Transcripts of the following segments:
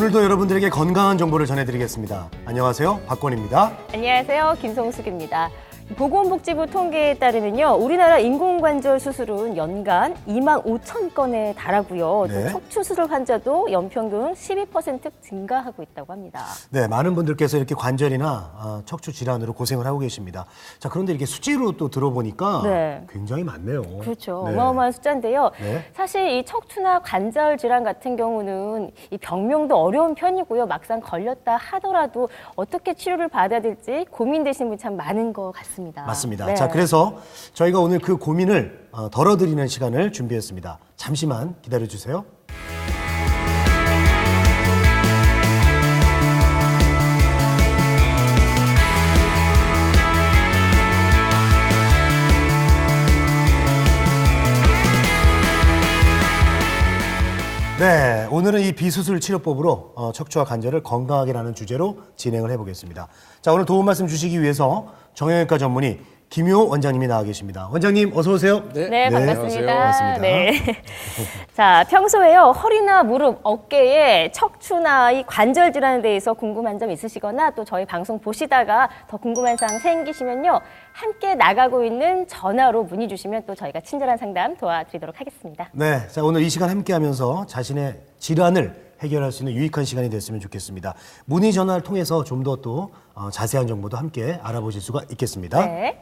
오늘도 여러분들에게 건강한 정보를 전해드리겠습니다. 안녕하세요, 박권입니다. 안녕하세요, 김성숙입니다. 보건복지부 통계에 따르면요, 우리나라 인공관절 수술은 연간 2만 5천 건에 달하고요. 네. 또 척추 수술 환자도 연평균 12% 증가하고 있다고 합니다. 네, 많은 분들께서 이렇게 관절이나 척추 질환으로 고생을 하고 계십니다. 자, 그런데 이렇게 수치로 또 들어보니까 네. 굉장히 많네요. 그렇죠. 네. 어마어마한 숫자인데요. 네. 사실 이 척추나 관절 질환 같은 경우는 이 병명도 어려운 편이고요. 막상 걸렸다 하더라도 어떻게 치료를 받아야 될지 고민되시는 분이 참 많은 것 같습니다. 맞습니다. 네. 자, 그래서 저희가 오늘 그 고민을 덜어드리는 시간을 준비했습니다. 잠시만 기다려주세요. 네, 오늘은 이 비수술 치료법으로 척추와 관절을 건강하게 하는 주제로 진행을 해보겠습니다. 자, 오늘 도움 말씀 주시기 위해서 정형외과 전문의 김효 원장님이 나와 계십니다. 원장님, 어서 오세요. 네, 반갑습니다. 반갑습니다. 네. 자, 평소에요, 허리나 무릎, 어깨에 척추나 이 관절 질환에 대해서 궁금한 점 있으시거나 또 저희 방송 보시다가 더 궁금한 사항 생기시면요, 함께 나가고 있는 전화로 문의 주시면 또 저희가 친절한 상담 도와드리도록 하겠습니다. 네, 자, 오늘 이 시간 함께 하면서 자신의 질환을 해결할 수 있는 유익한 시간이 됐으면 좋겠습니다. 문의 전화를 통해서 좀 더 또 자세한 정보도 함께 알아보실 수가 있겠습니다. 네.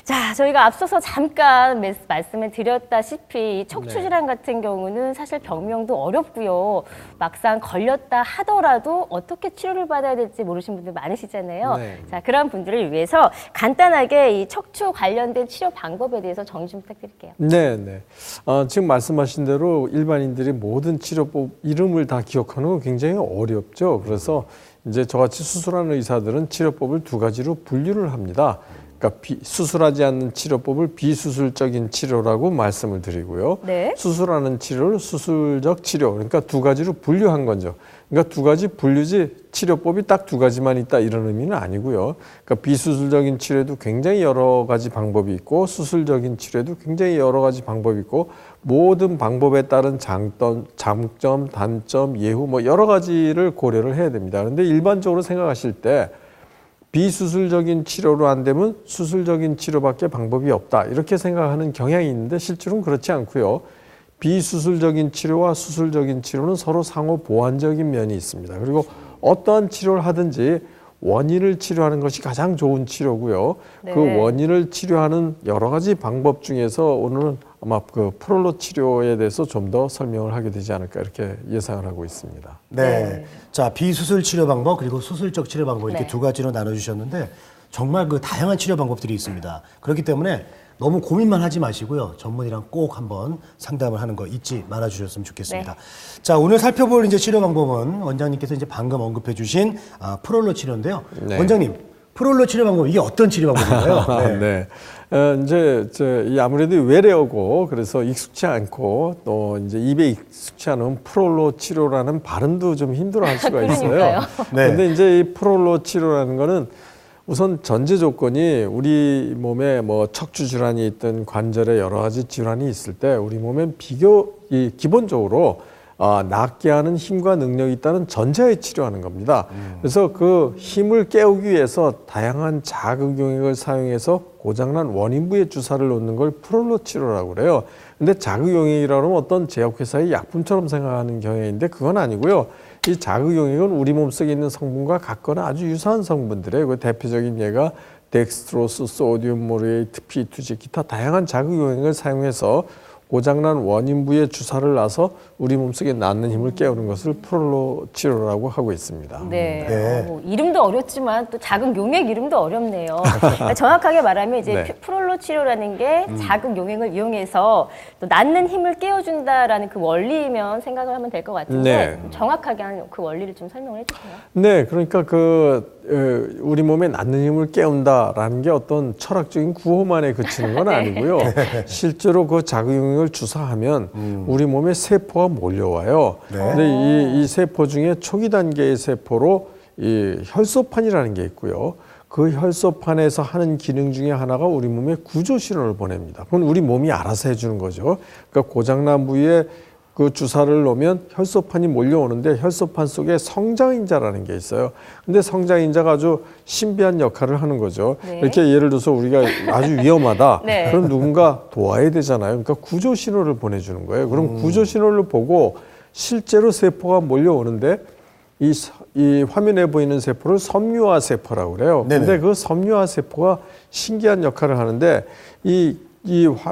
자, 저희가 앞서서 잠깐 말씀을 드렸다시피 이 척추 질환 같은 경우는 사실 병명도 어렵고요. 막상 걸렸다 하더라도 어떻게 치료를 받아야 될지 모르시는 분들 많으시잖아요. 네. 자, 그런 분들을 위해서 간단하게 이 척추 관련된 치료 방법에 대해서 정의 좀 부탁드릴게요. 네. 지금 말씀하신 대로 일반인들이 모든 치료법 이름을 다 기억하는 건 굉장히 어렵죠. 그래서 이제 저같이 수술하는 의사들은 치료법을 두 가지로 분류를 합니다. 그러니까 수술하지 않는 치료법을 비수술적인 치료라고 말씀을 드리고요. 네. 수술하는 치료를 수술적 치료, 그러니까 두 가지로 분류한 거죠. 그러니까 두 가지 분류지 치료법이 딱 두 가지만 있다 이런 의미는 아니고요. 그러니까 비수술적인 치료에도 굉장히 여러 가지 방법이 있고 수술적인 치료에도 굉장히 여러 가지 방법이 있고 모든 방법에 따른 장점, 단점, 예후 뭐 여러 가지를 고려를 해야 됩니다. 그런데 일반적으로 생각하실 때 비수술적인 치료로 안 되면 수술적인 치료밖에 방법이 없다 이렇게 생각하는 경향이 있는데 실제로는 그렇지 않고요. 비수술적인 치료와 수술적인 치료는 서로 상호 보완적인 면이 있습니다. 그리고 어떠한 치료를 하든지 원인을 치료하는 것이 가장 좋은 치료고요. 네. 그 원인을 치료하는 여러 가지 방법 중에서 오늘은 아마 그 프롤로 치료에 대해서 좀 더 설명을 하게 되지 않을까 이렇게 예상을 하고 있습니다. 네. 자, 비수술 치료 방법 그리고 수술적 치료 방법 이렇게 네. 두 가지로 나눠주셨는데 정말 그 다양한 치료 방법들이 있습니다. 그렇기 때문에 너무 고민만 하지 마시고요. 전문의랑 꼭 한번 상담을 하는 거 잊지 말아 주셨으면 좋겠습니다. 네. 자, 오늘 살펴볼 이제 치료 방법은 원장님께서 이제 방금 언급해 주신 프롤로 치료인데요. 네. 원장님, 프롤로 치료 방법 이게 어떤 치료 방법인가요? 네. 이제 아무래도 외래어고 그래서 익숙치 않고 또 이제 입에 익숙치 않은 프롤로 치료라는 발음도 좀 힘들어할 수가 있어요. 그러니까요. 네. 근데 이제 이 프롤로 치료라는 거는 우선 전제 조건이 우리 몸에 뭐 척추 질환이 있든 관절에 여러 가지 질환이 있을 때 우리 몸엔 기본적으로 낫게 하는 힘과 능력이 있다는 전제하에 치료하는 겁니다. 그래서 그 힘을 깨우기 위해서 다양한 자극 용액을 사용해서 고장난 원인 부에 주사를 놓는 걸 프롤로 치료라고 그래요. 근데 자극 용액이라고 하면 어떤 제약회사의 약품처럼 생각하는 경향인데 그건 아니고요. 이 자극 용액은 우리 몸속에 있는 성분과 같거나 아주 유사한 성분들이에요. 그 대표적인 예가 덱스트로스, 소디움 모르에이트, P2G, 기타 다양한 자극 용액을 사용해서 고장난 원인 부에 주사를 놔서 우리 몸속에 낫는 힘을 깨우는 것을 프롤로 치료라고 하고 있습니다. 네. 네. 뭐 이름도 어렵지만 또 자극 용액 이름도 어렵네요. 그러니까 정확하게 말하면 이제 네. 프롤로 치료라는 게 자극 용액을 이용해서 또 낫는 힘을 깨워준다라는 그 원리면 생각을 하면 될 것 같은데 네. 정확하게 그 원리를 좀 설명을 해주세요. 네, 그러니까 우리 몸에 낫는 힘을 깨운다라는 게 어떤 철학적인 구호만에 그치는 건 아니고요. 실제로 그 자극 용액을 주사하면 우리 몸에 세포가 몰려와요. 네. 근데 이 세포 중에 초기 단계의 세포로 이 혈소판이라는 게 있고요. 그 혈소판에서 하는 기능 중에 하나가 우리 몸에 구조 신호를 보냅니다. 그건 우리 몸이 알아서 해주는 거죠. 그러니까 고장난 부위에 그 주사를 놓으면 혈소판이 몰려오는데 혈소판 속에 성장인자라는 게 있어요. 근데 성장인자가 아주 신비한 역할을 하는 거죠. 네. 이렇게 예를 들어서 우리가 아주 위험하다. 네. 그럼 누군가 도와야 되잖아요. 그러니까 구조 신호를 보내주는 거예요. 그럼 구조 신호를 보고 실제로 세포가 몰려오는데 이 화면에 보이는 세포를 섬유화 세포라고 그래요. 네네. 근데 그 섬유화 세포가 신기한 역할을 하는데 이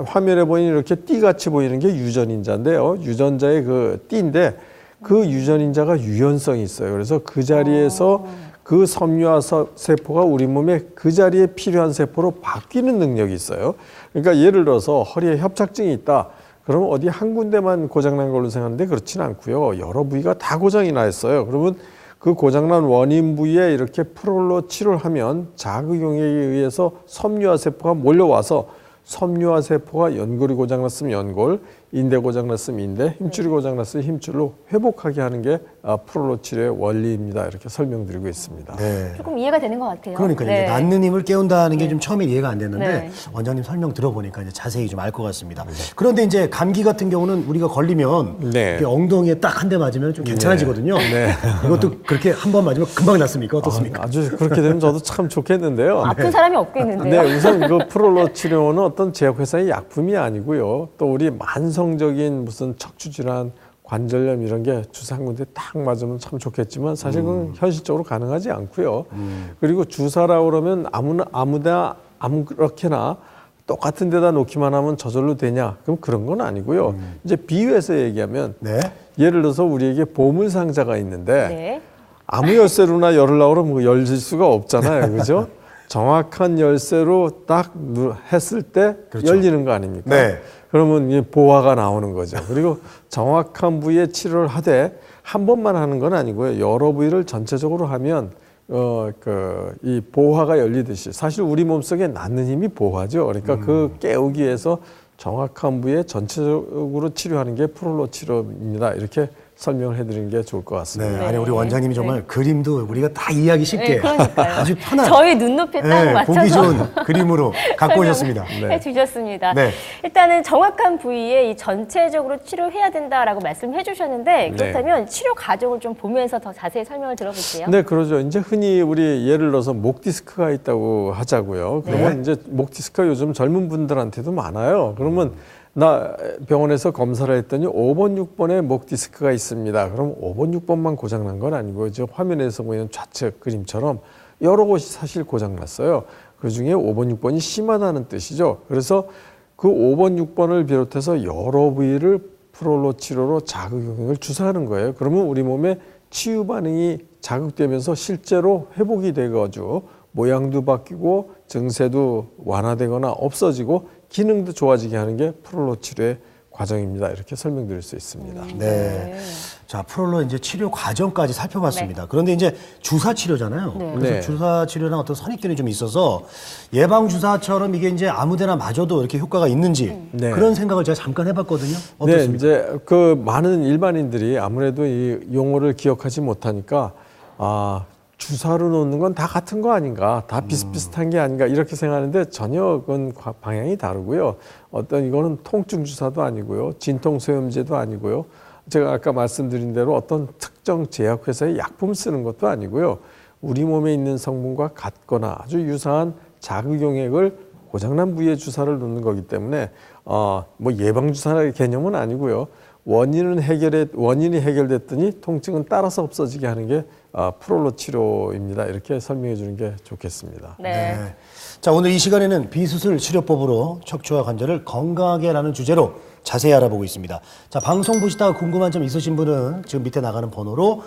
화면에 보이는 이렇게 띠같이 보이는 게 유전인자인데요. 유전자의 그 띠인데 그 유전인자가 유연성이 있어요. 그래서 그 자리에서 그 섬유화 세포가 우리 몸에 그 자리에 필요한 세포로 바뀌는 능력이 있어요. 그러니까 예를 들어서 허리에 협착증이 있다. 그러면 어디 한 군데만 고장난 걸로 생각하는데 그렇지는 않고요. 여러 부위가 다 고장이 나 있어요. 그러면 그 고장난 원인 부위에 이렇게 프롤로 치료를 하면 자극용에 의해서 섬유화 세포가 몰려와서 섬유화 세포가 연골이 고장났으면 연골, 인대 고장났으면 인대, 힘줄이 고장났으면 힘줄로 회복하게 하는 게 프롤로 치료의 원리입니다. 이렇게 설명드리고 있습니다. 네. 조금 이해가 되는 것 같아요. 그러니까 네. 이제 낫는 힘을 깨운다는 게 좀 처음에 이해가 안 됐는데 네. 원장님 설명 들어보니까 이제 자세히 좀 알 것 같습니다. 그런데 이제 감기 같은 경우는 우리가 걸리면 네. 이렇게 엉덩이에 딱 한 대 맞으면 좀 괜찮아지거든요. 이것도 그렇게 한 번 맞으면 금방 낫습니까? 어떻습니까? 아주 그렇게 되면 저도 참 좋겠는데요. 아픈 사람이 없겠는데요. 네, 우선 그 프롤로 치료는 어떤 제약회사의 약품이 아니고요. 또 우리 만성적인 무슨 척추질환, 관절염 이런 게 주사 한 군데 딱 맞으면 참 좋겠지만 사실 그건 현실적으로 가능하지 않고요. 그리고 주사라고 그러면 아무렇게나 똑같은 데다 놓기만 하면 저절로 되냐? 그럼 그런 건 아니고요. 이제 비유해서 얘기하면 네. 예를 들어서 우리에게 보물 상자가 있는데 네. 아무 열쇠로나 열으려고 그러면 열릴 수가 없잖아요. 그죠? 정확한 열쇠로 딱 했을 때 그렇죠. 열리는 거 아닙니까? 네. 그러면 이제 보화가 나오는 거죠. 그리고 정확한 부위에 치료를 하되 한 번만 하는 건 아니고요. 여러 부위를 전체적으로 하면 이 보화가 열리듯이 사실 우리 몸속에 낫는 힘이 보화죠. 그러니까 그 깨우기 위해서 정확한 부위에 전체적으로 치료하는 게 프롤로 치료입니다. 이렇게 설명을 해드리는 게 좋을 것 네. 같습니다. 아니 우리 원장님이 정말 그림도 우리가 다 이해하기 쉽게 네, 그러니까요. 아주 편한 저희 눈높이에 딱 맞춰서 보기 좋은 그림으로 갖고 오셨습니다. 해 주셨습니다. 네. 일단은 정확한 부위에 이 전체적으로 치료해야 된다라고 말씀해 주셨는데 그렇다면 치료 과정을 좀 보면서 더 자세히 설명을 들어볼게요. 네, 그러죠. 이제 흔히 우리 예를 들어서 목 디스크가 있다고 하자고요. 그러면 이제 목 디스크가 요즘 젊은 분들한테도 많아요. 그러면 나 병원에서 검사를 했더니 5번, 6번에 목 디스크가 있습니다. 그럼 5번, 6번만 고장난 건 아니고 저 화면에서 보이는 좌측 그림처럼 여러 곳이 사실 고장났어요. 그중에 5번, 6번이 심하다는 뜻이죠. 그래서 그 5번, 6번을 비롯해서 여러 부위를 프롤로 치료로 자극 영향을 주사하는 거예요. 그러면 우리 몸에 치유 반응이 자극되면서 실제로 회복이 돼가지고 모양도 바뀌고 증세도 완화되거나 없어지고 기능도 좋아지게 하는 게 프롤로 치료의 과정입니다. 이렇게 설명드릴 수 있습니다. 네. 자, 프롤로 이제 치료 과정까지 살펴봤습니다. 그런데 이제 주사 치료잖아요. 네. 그래서 네. 주사 치료랑 어떤 선입견이 좀 있어서 예방 주사처럼 이게 이제 아무데나 맞아도 이렇게 효과가 있는지 네. 그런 생각을 제가 잠깐 해봤거든요. 네, 어떻습니까? 이제 그 많은 일반인들이 아무래도 이 용어를 기억하지 못하니까 주사로 놓는 건 다 같은 거 아닌가, 다 비슷비슷한 게 아닌가 이렇게 생각하는데 전혀 그건 방향이 다르고요. 어떤 이거는 통증 주사도 아니고요, 진통 소염제도 아니고요. 제가 아까 말씀드린 대로 어떤 특정 제약회사의 약품 쓰는 것도 아니고요. 우리 몸에 있는 성분과 같거나 아주 유사한 자극용액을 고장난 부위에 주사를 놓는 거기 때문에 뭐 예방 주사의 개념은 아니고요. 원인이 해결됐더니 통증은 따라서 없어지게 하는 게 프롤로 치료입니다. 이렇게 설명해 주는 게 좋겠습니다. 네. 자, 오늘 이 시간에는 비수술 치료법으로 척추와 관절을 건강하게라는 주제로 자세히 알아보고 있습니다. 자, 방송 보시다가 궁금한 점 있으신 분은 지금 밑에 나가는 번호로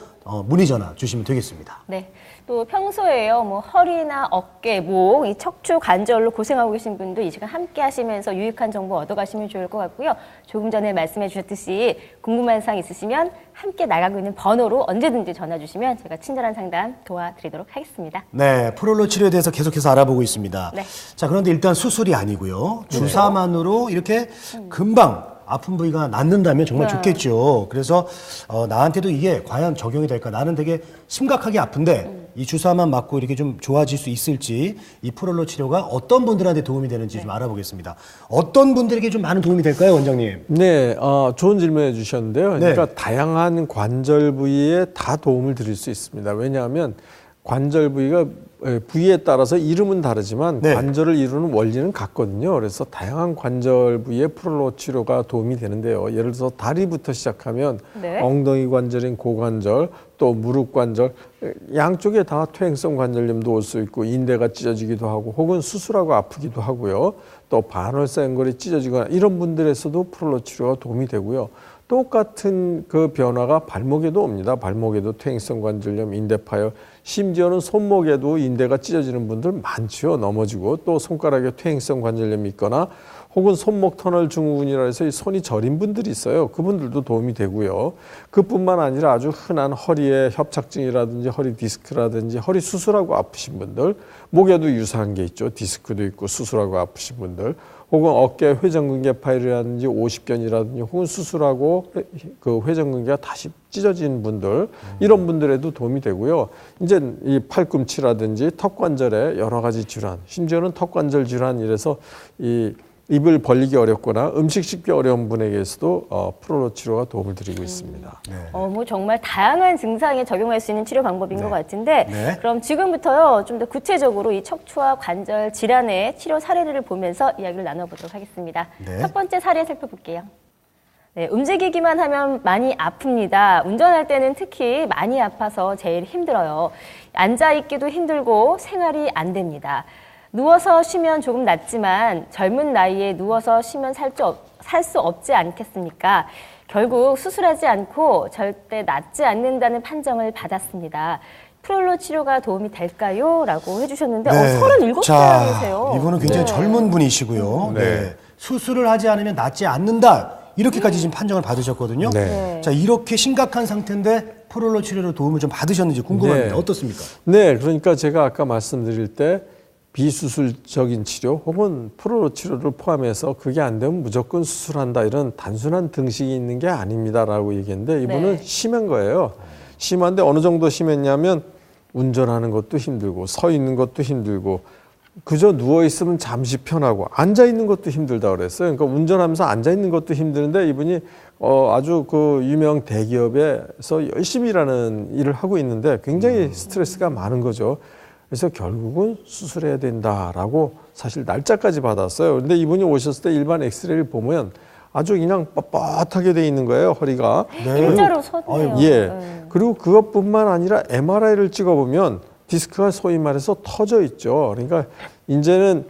문의 전화 주시면 되겠습니다. 네. 또 평소에요, 뭐 허리나 어깨, 목, 이 척추 관절로 고생하고 계신 분도 이 시간 함께 하시면서 유익한 정보 얻어가시면 좋을 것 같고요. 조금 전에 말씀해 주셨듯이 궁금한 사항 있으시면 함께 나가고 있는 번호로 언제든지 전화 주시면 제가 친절한 상담 도와드리도록 하겠습니다. 네, 프롤로 치료에 대해서 계속해서 알아보고 있습니다. 네. 자, 그런데 일단 수술이 아니고요. 주사만으로 이렇게 금방 아픈 부위가 낫는다면 정말 네. 좋겠죠. 그래서 나한테도 이게 과연 적용이 될까? 나는 되게 심각하게 아픈데 이 주사만 맞고 이렇게 좀 좋아질 수 있을지 이 프롤로 치료가 어떤 분들한테 도움이 되는지 좀 알아보겠습니다. 어떤 분들에게 좀 많은 도움이 될까요, 원장님? 네, 좋은 질문해 주셨는데요. 네. 그러니까 다양한 관절 부위에 다 도움을 드릴 수 있습니다. 왜냐하면 관절 부위가 부위에 따라서 이름은 다르지만 네. 관절을 이루는 원리는 같거든요. 그래서 다양한 관절 부위에 프롤로 치료가 도움이 되는데요. 예를 들어서 다리부터 시작하면 네. 엉덩이 관절인 고관절, 또 무릎 관절, 양쪽에 다 퇴행성 관절염도 올 수 있고 인대가 찢어지기도 하고 혹은 수술하고 아프기도 하고요. 또 반월사 연골이 찢어지거나 이런 분들에서도 프롤로 치료가 도움이 되고요. 똑같은 그 변화가 발목에도 옵니다. 발목에도 퇴행성 관절염, 인대 파열, 심지어는 손목에도 인대가 찢어지는 분들 많죠. 넘어지고 또 손가락에 퇴행성 관절염이 있거나 혹은 손목 터널 증후군이라 해서 이 손이 저린 분들이 있어요. 그분들도 도움이 되고요. 그뿐만 아니라 아주 흔한 허리에 협착증이라든지 허리 디스크라든지 허리 수술하고 아프신 분들, 목에도 유사한 게 있죠. 디스크도 있고 수술하고 아프신 분들, 혹은 어깨 회전근개 파열이라든지 오십견이라든지 혹은 수술하고 그 회전근개가 다시 찢어진 분들, 이런 분들에도 도움이 되고요. 이제 이 팔꿈치라든지 턱관절에 여러 가지 질환, 심지어는 턱관절 질환 이래서 이 입을 벌리기 어렵거나 음식 씹기 어려운 분에게서도 프롤로 치료가 도움을 드리고 있습니다. 네. 뭐 정말 다양한 증상에 적용할 수 있는 치료 방법인 것 같은데 네. 그럼 지금부터요 좀 더 구체적으로 이 척추와 관절 질환의 치료 사례를 보면서 이야기를 나눠보도록 하겠습니다. 네. 첫 번째 사례 살펴볼게요. 네, 움직이기만 하면 많이 아픕니다. 운전할 때는 특히 많이 아파서 제일 힘들어요. 앉아있기도 힘들고 생활이 안 됩니다. 누워서 쉬면 조금 낫지만 젊은 나이에 누워서 쉬면 살 수 없지 않겠습니까? 결국 수술하지 않고 절대 낫지 않는다는 판정을 받았습니다. 프롤로 치료가 도움이 될까요? 라고 해주셨는데 37살이세요. 이분은 굉장히 젊은 분이시고요. 네. 수술을 하지 않으면 낫지 않는다. 이렇게까지 지금 판정을 받으셨거든요. 네. 자, 이렇게 심각한 상태인데 프롤로 치료로 도움을 좀 받으셨는지 궁금합니다. 네. 어떻습니까? 네, 그러니까 제가 아까 말씀드릴 때 비수술적인 치료 혹은 프롤로 치료를 포함해서 그게 안 되면 무조건 수술한다 이런 단순한 등식이 있는 게 아닙니다라고 얘기했는데 이분은 네. 심한 거예요. 심한데 어느 정도 심했냐면 운전하는 것도 힘들고 서 있는 것도 힘들고 그저 누워 있으면 잠시 편하고 앉아 있는 것도 힘들다 그랬어요. 그러니까 운전하면서 앉아 있는 것도 힘드는데 이분이 아주 그 유명 대기업에서 열심히 일하는 일을 하고 있는데 굉장히 스트레스가 많은 거죠. 그래서 결국은 수술해야 된다라고 사실 날짜까지 받았어요. 그런데 이분이 오셨을 때 일반 엑스레이를 보면 아주 그냥 뻣뻣하게 돼 있는 거예요, 허리가. 일자로 서네요. 예. 네. 그리고 그것뿐만 아니라 MRI를 찍어보면 디스크가 소위 말해서 터져 있죠. 그러니까 이제는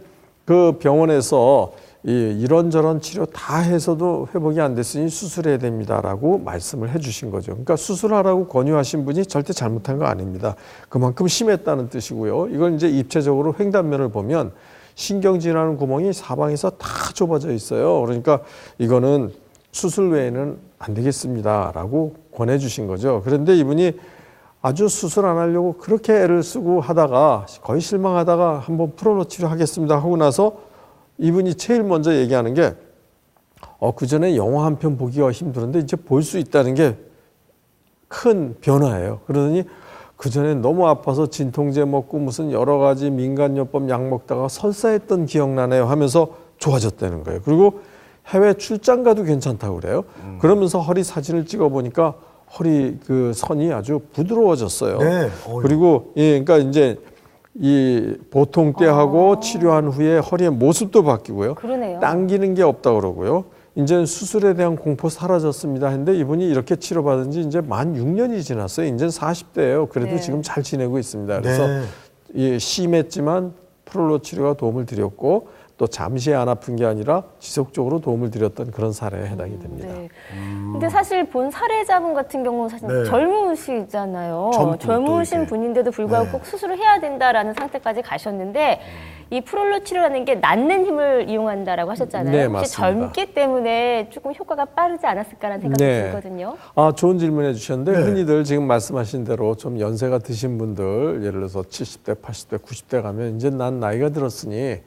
그 병원에서 이런저런 치료 다 해서도 회복이 안 됐으니 수술해야 됩니다라고 말씀을 해주신 거죠. 그러니까 수술하라고 권유하신 분이 절대 잘못한 거 아닙니다. 그만큼 심했다는 뜻이고요. 이걸 이제 입체적으로 횡단면을 보면 신경질환 구멍이 사방에서 다 좁아져 있어요. 그러니까 이거는 수술 외에는 안 되겠습니다라고 권해주신 거죠. 그런데 이분이 아주 수술 안 하려고 그렇게 애를 쓰고 하다가 거의 실망하다가 한번 프롤로 치료하겠습니다 하고 나서 이분이 제일 먼저 얘기하는 게 그전에 영화 한 편 보기가 힘들었는데 이제 볼 수 있다는 게 큰 변화예요. 그러더니 그전에 너무 아파서 진통제 먹고 무슨 여러 가지 민간요법 약 먹다가 설사했던 기억나네요 하면서 좋아졌다는 거예요. 그리고 해외 출장 가도 괜찮다고 그래요. 그러면서 허리 사진을 찍어보니까 허리 그 선이 아주 부드러워졌어요. 네. 그리고 그러니까 이제 이 보통 때하고 치료한 후에 허리의 모습도 바뀌고요. 그러네요. 당기는 게 없다 그러고요. 이제는 수술에 대한 공포 사라졌습니다. 했는데 이분이 이렇게 치료받은 지 이제 만 6년이 지났어요. 이제는 40대예요. 그래도 네. 지금 잘 지내고 있습니다. 그래서 네. 심했지만 프롤로 치료가 도움을 드렸고 또 잠시 안 아픈 게 아니라 지속적으로 도움을 드렸던 그런 사례에 해당이 됩니다. 네. 근데 사실 본 사례자분 같은 경우는 사실 네. 젊으시잖아요. 젊고 젊으신 또 이제. 분인데도 불구하고 네. 꼭 수술을 해야 된다라는 상태까지 가셨는데 이 프롤로 치료라는 게 낫는 힘을 이용한다라고 하셨잖아요. 네, 혹시 맞습니다. 젊기 때문에 조금 효과가 빠르지 않았을까라는 생각이 네. 들거든요. 좋은 질문해 주셨는데 네. 흔히들 지금 말씀하신 대로 좀 연세가 드신 분들 예를 들어서 70대, 80대, 90대 가면 이제 난 나이가 들었으니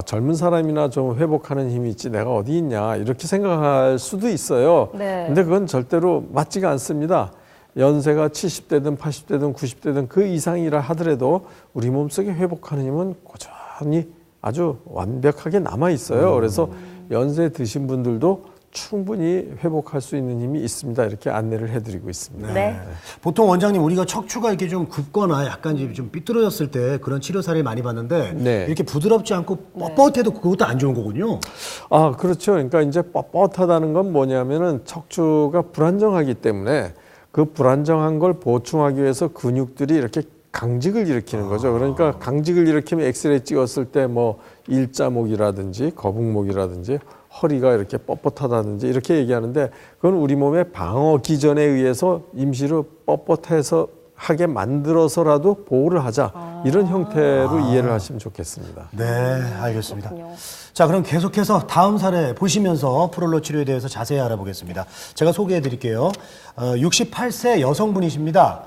젊은 사람이나 좀 회복하는 힘이 있지 내가 어디 있냐 이렇게 생각할 수도 있어요. 네. 근데 그건 절대로 맞지가 않습니다. 연세가 70대든 80대든 90대든 그 이상이라 하더라도 우리 몸속에 회복하는 힘은 꾸준히 아주 완벽하게 남아 있어요. 그래서 연세 드신 분들도 충분히 회복할 수 있는 힘이 있습니다. 이렇게 안내를 해드리고 있습니다. 네. 보통 원장님 우리가 척추가 이렇게 좀 굽거나 약간 이제 좀 삐뚤어졌을 때 그런 치료 사례를 많이 봤는데 네. 이렇게 부드럽지 않고 뻣뻣해도 그것도 안 좋은 거군요. 그렇죠. 그러니까 이제 뻣뻣하다는 건 뭐냐면은 척추가 불안정하기 때문에 그 불안정한 걸 보충하기 위해서 근육들이 이렇게 강직을 일으키는 거죠. 그러니까 강직을 일으키면 엑스레이 찍었을 때 뭐 일자목이라든지 거북목이라든지 허리가 이렇게 뻣뻣하다든지 이렇게 얘기하는데 그건 우리 몸의 방어 기전에 의해서 임시로 뻣뻣해서 하게 만들어서라도 보호를 하자 이런 형태로 이해를 하시면 좋겠습니다. 네, 알겠습니다. 그렇군요. 자, 그럼 계속해서 다음 사례 보시면서 프롤로 치료에 대해서 자세히 알아보겠습니다. 제가 소개해 드릴게요. 68세 여성분이십니다.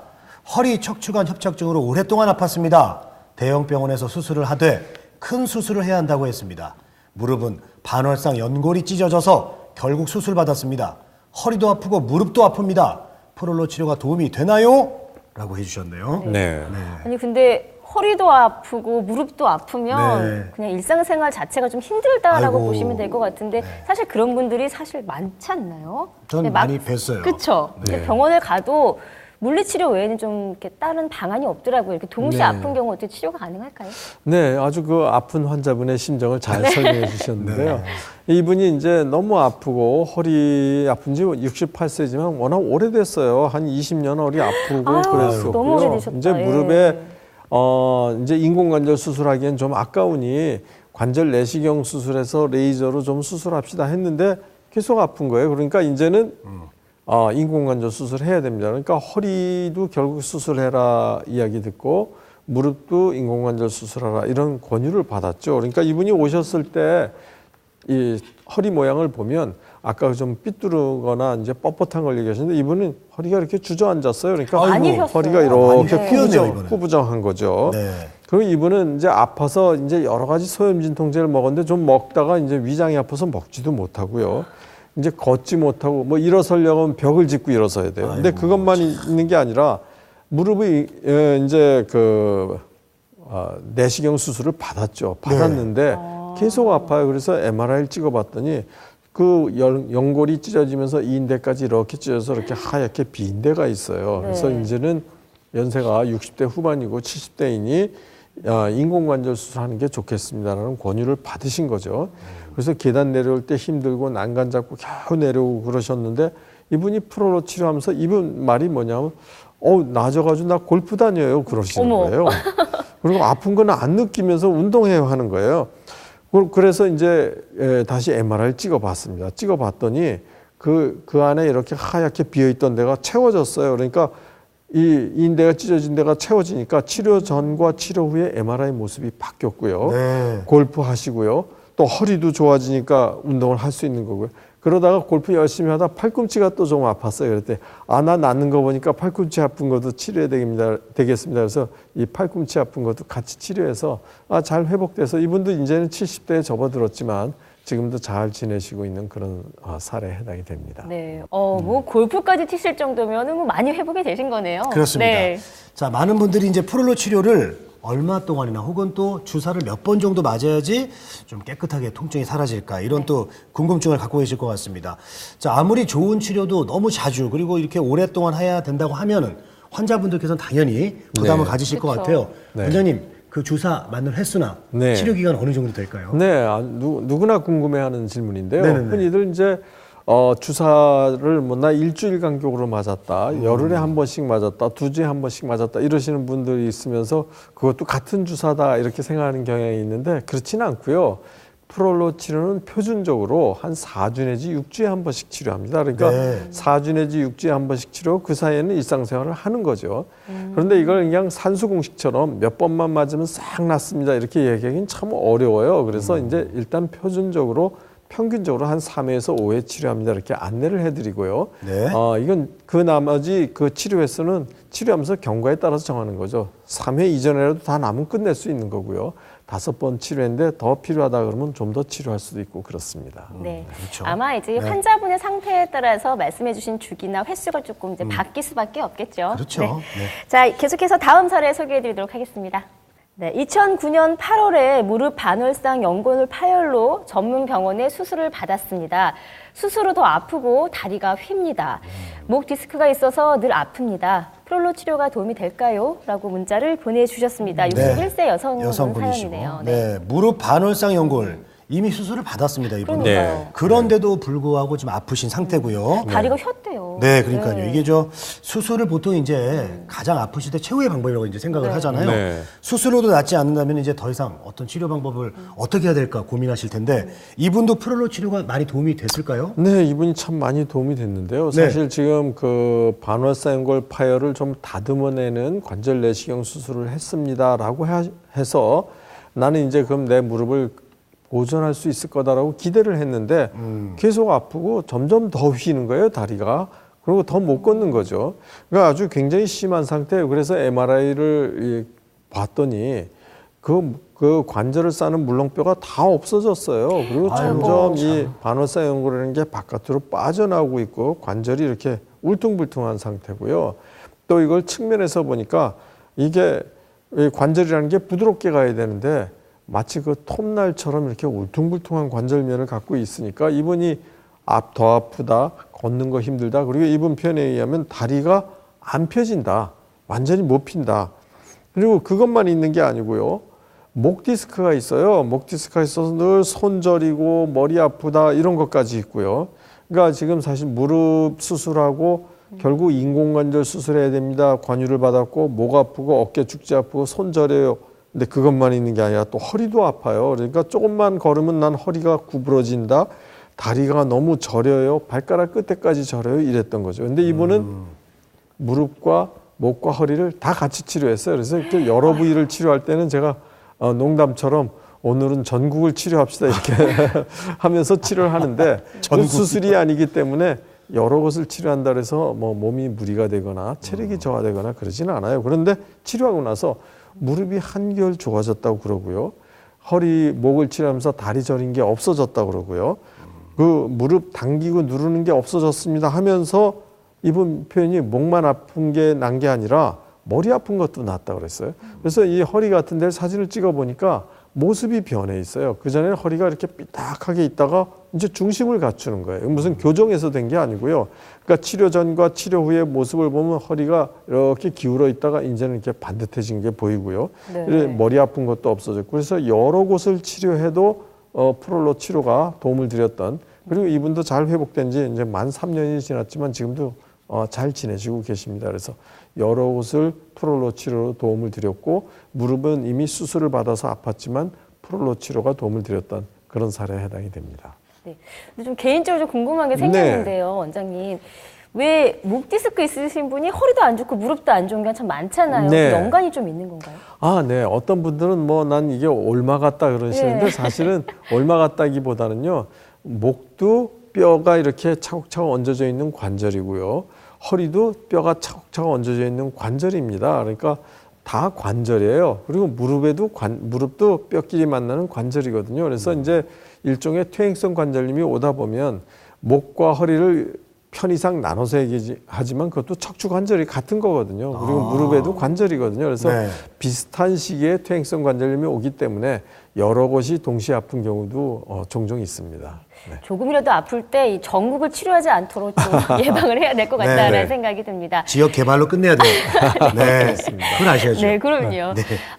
허리 척추관 협착증으로 오랫동안 아팠습니다. 대형 병원에서 수술을 하되 큰 수술을 해야 한다고 했습니다. 무릎은 반월상 연골이 찢어져서 결국 수술받았습니다. 허리도 아프고 무릎도 아픕니다. 프롤로 치료가 도움이 되나요? 라고 해주셨네요. 네. 아니 근데 허리도 아프고 무릎도 아프면 네. 그냥 일상생활 자체가 좀 힘들다라고 아이고. 보시면 될 것 같은데 사실 그런 분들이 사실 많지 않나요? 전 근데 많이 뵀어요. 그렇죠. 네. 병원을 가도 물리치료 외에는 좀 이렇게 다른 방안이 없더라고요. 이렇게 동시에 네. 아픈 경우 어떻게 치료가 가능할까요? 네, 아주 그 아픈 환자분의 심정을 잘 설명해 주셨는데요. 이분이 이제 너무 아프고 허리 아픈 지 68세지만 워낙 오래됐어요. 한 20년 허리 아프고 아유, 그랬었고요. 너무 오래되셨다. 이제 무릎에 이제 인공관절 수술하기엔 좀 아까우니 관절 내시경 수술해서 레이저로 좀 수술합시다 했는데 계속 아픈 거예요. 그러니까 이제는 인공관절 수술해야 됩니다. 그러니까 허리도 결국 수술해라 이야기 듣고 무릎도 인공관절 수술하라 이런 권유를 받았죠. 그러니까 이분이 오셨을 때 이 허리 모양을 보면 아까 좀 삐뚤거나 이제 뻣뻣한 걸 얘기하셨는데 이분은 허리가 이렇게 주저앉았어요. 그러니까 많이 폈어요. 허리가 많이 이렇게 폈네요, 이번엔. 구부정한 거죠. 네. 그리고 이분은 이제 아파서 이제 여러 가지 소염진통제를 먹었는데 좀 먹다가 이제 위장이 아파서 먹지도 못하고요. 이제 걷지 못하고 뭐 일어서려고 하면 벽을 짚고 일어서야 돼요. 근데 아이고, 그것만 있는 게 아니라 무릎이 이제 내시경 수술을 받았죠. 받았는데 계속 아파요. 그래서 MRI를 찍어봤더니 그 연골이 찢어지면서 인대까지 이렇게 찢어져서 이렇게 하얗게 빈 데가 있어요. 그래서 이제는 연세가 60대 후반이고 70대이니 인공관절 수술하는 게 좋겠습니다라는 권유를 받으신 거죠. 그래서 계단 내려올 때 힘들고 난간 잡고 겨우 내려오고 그러셨는데 이분이 프로로 치료하면서 이분 말이 뭐냐면 나아져가지고 나 골프 다녀요 그러시는 어머. 거예요. 그리고 아픈 건 안 느끼면서 운동해요 하는 거예요. 그래서 이제 다시 MRI를 찍어봤습니다. 찍어봤더니 그 안에 이렇게 하얗게 비어있던 데가 채워졌어요. 그러니까 이 인대가 찢어진 데가 채워지니까 치료 전과 치료 후에 MRI 모습이 바뀌었고요. 네. 골프 하시고요. 또 허리도 좋아지니까 운동을 할 수 있는 거고요. 그러다가 골프 열심히 하다 팔꿈치가 또 좀 아팠어요. 그랬더니 나 낫는 거 보니까 팔꿈치 아픈 것도 치료해야 되겠습니다. 그래서 이 팔꿈치 아픈 것도 같이 치료해서 잘 회복돼서 이분도 이제는 70대에 접어들었지만 지금도 잘 지내시고 있는 그런 사례에 해당이 됩니다. 네. 뭐 골프까지 치실 정도면 뭐 많이 회복이 되신 거네요. 그렇습니다. 네. 자, 많은 분들이 이제 프롤로 치료를 얼마 동안이나 혹은 또 주사를 몇 번 정도 맞아야지 좀 깨끗하게 통증이 사라질까 이런 또 궁금증을 갖고 계실 것 같습니다. 자, 아무리 좋은 치료도 너무 자주 그리고 이렇게 오랫동안 해야 된다고 하면은 환자분들께서는 당연히 부담을 가지실 것 그쵸. 같아요. 네. 원장님, 그 주사 맞는 횟수나 네. 치료 기간 어느 정도 될까요? 네, 누구나 궁금해하는 질문인데요. 네네네. 흔히들 이제 주사를 나 일주일 간격으로 맞았다, 열흘에 한 번씩 맞았다, 2주에 한 번씩 맞았다 이러시는 분들이 있으면서 그것도 같은 주사다 이렇게 생각하는 경향이 있는데 그렇지는 않고요. 프롤로 치료는 표준적으로 한 4주 내지 6주에 한 번씩 치료합니다. 그러니까 네. 4주 내지 6주에 한 번씩 치료, 그 사이에는 일상생활을 하는 거죠. 그런데 이걸 그냥 산수 공식처럼 몇 번만 맞으면 싹 낫습니다 이렇게 얘기하기는 참 어려워요. 그래서 이제 일단 표준적으로 평균적으로 한 3회에서 5회 치료합니다 이렇게 안내를 해드리고요. 네. 이건 그 나머지 그 치료 횟수는 치료하면서 경과에 따라서 정하는 거죠. 3회 이전에라도 다 남으면 끝낼 수 있는 거고요. 5번 치료했는데 더 필요하다 그러면 좀 더 치료할 수도 있고 그렇습니다. 네. 그렇죠. 아마 이제 환자분의 상태에 따라서 말씀해주신 주기나 횟수가 조금 이제 바뀔 수밖에 없겠죠. 그렇죠. 네. 네. 자, 계속해서 다음 사례 소개해드리도록 하겠습니다. 네, 2009년 8월에 무릎 반월상 연골 파열로 전문 병원에 수술을 받았습니다. 수술 후 더 아프고 다리가 휩니다. 목 디스크가 있어서 늘 아픕니다. 프롤로 치료가 도움이 될까요? 라고 문자를 보내주셨습니다. 61세 여성분 사연이네요. 네. 무릎 반월상 연골 이미 수술을 받았습니다, 이분은. 그러니까요. 그런데도 불구하고 좀 아프신 상태고요. 다리가 휘었대요. 네, 그러니까요. 이게 수술을 보통 이제 가장 아프실 때 최후의 방법이라고 이제 생각을 하잖아요. 네. 수술로도 낫지 않는다면 이제 더 이상 어떤 치료 방법을 어떻게 해야 될까 고민하실 텐데 이분도 프롤로 치료가 많이 도움이 됐을까요? 네, 이분이 참 많이 도움이 됐는데요. 네. 사실 지금 그 반월상 연골 파열을 좀 다듬어내는 관절 내시경 수술을 했습니다라고 해서 나는 이제 그럼 내 무릎을 보존할 수 있을 거다라고 기대를 했는데 계속 아프고 점점 더 휘는 거예요, 다리가. 그리고 더 못 걷는 거죠. 그러니까 아주 굉장히 심한 상태예요. 그래서 MRI를 봤더니 그 관절을 싸는 물렁뼈가 다 없어졌어요. 그리고 점점 이 반월상 연골이라는 게 바깥으로 빠져나오고 있고 관절이 이렇게 울퉁불퉁한 상태고요. 또 이걸 측면에서 보니까 이게 관절이라는 게 부드럽게 가야 되는데 마치 그 톱날처럼 이렇게 울퉁불퉁한 관절면을 갖고 있으니까 이분이 더 아프다, 걷는 거 힘들다. 그리고 이분 표현에 의하면 다리가 안 펴진다, 완전히 못 핀다. 그리고 그것만 있는 게 아니고요. 목 디스크가 있어요. 목 디스크가 있어서 늘 손 저리고 머리 아프다 이런 것까지 있고요. 그러니까 지금 사실 무릎 수술하고 결국 인공관절 수술해야 됩니다. 관유를 받았고 목 아프고 어깨 축지 아프고 손 저려요. 근데 그것만 있는 게 아니라 또 허리도 아파요. 그러니까 조금만 걸으면 난 허리가 구부러진다. 다리가 너무 저려요. 발가락 끝에까지 저려요. 이랬던 거죠. 근데 이분은 무릎과 목과 허리를 다 같이 치료했어요. 그래서 이렇게 여러 부위를 치료할 때는 제가 농담처럼 오늘은 전국을 치료합시다 이렇게 하면서 치료를 하는데 수술이 아니기 때문에 여러 곳을 치료한다 그래서 뭐 몸이 무리가 되거나 체력이 저하되거나 그러지는 않아요. 그런데 치료하고 나서 무릎이 한결 좋아졌다고 그러고요. 허리, 목을 치료하면서 다리 저린 게 없어졌다고 그러고요. 그 무릎 당기고 누르는 게 없어졌습니다 하면서 이분 표현이 목만 아픈 게 난 게 아니라 머리 아픈 것도 낫다고 그랬어요. 그래서 이 허리 같은 데를 사진을 찍어 보니까 모습이 변해 있어요. 그전에는 허리가 이렇게 삐딱하게 있다가 이제 중심을 갖추는 거예요. 무슨 교정에서 된 게 아니고요. 그러니까 치료 전과 치료 후의 모습을 보면 허리가 이렇게 기울어 있다가 이제는 이렇게 반듯해진 게 보이고요. 네. 머리 아픈 것도 없어졌고 그래서 여러 곳을 치료해도 프롤로 치료가 도움을 드렸던 그리고 이분도 잘 회복된 지 이제 만 3년이 지났지만 지금도 잘 지내시고 계십니다. 그래서 여러 곳을 프롤로 치료로 도움을 드렸고 무릎은 이미 수술을 받아서 아팠지만 프롤로 치료가 도움을 드렸던 그런 사례에 해당이 됩니다. 네. 근데 좀 개인적으로 좀 궁금한 게 생겼는데요, 원장님. 왜 목 디스크 있으신 분이 허리도 안 좋고 무릎도 안 좋은 게 참 많잖아요. 네. 연관이 좀 있는 건가요? 네. 어떤 분들은 뭐 난 이게 올마 같다 그러시는데 네. 사실은 올마 같다기보다는요. 목도 뼈가 이렇게 차곡차곡 얹어져 있는 관절이고요. 허리도 뼈가 차곡차곡 얹어져 있는 관절입니다. 그러니까 다 관절이에요. 그리고 무릎도 뼈끼리 만나는 관절이거든요. 그래서 이제 일종의 퇴행성 관절염이 오다 보면 목과 허리를 편 이상 나눠서 얘기하지만 그것도 척추 관절이 같은 거거든요. 그리고 무릎에도 관절이거든요. 그래서 네. 비슷한 시기에 퇴행성 관절염이 오기 때문에 여러 곳이 동시에 아픈 경우도 종종 있습니다. 네. 조금이라도 아플 때 이 전국을 치료하지 않도록 좀 예방을 해야 될 것 같다라는 네. 생각이 듭니다. 지역 개발로 끝내야 돼요. 네, 그건 아셔야죠. 네, 그럼요.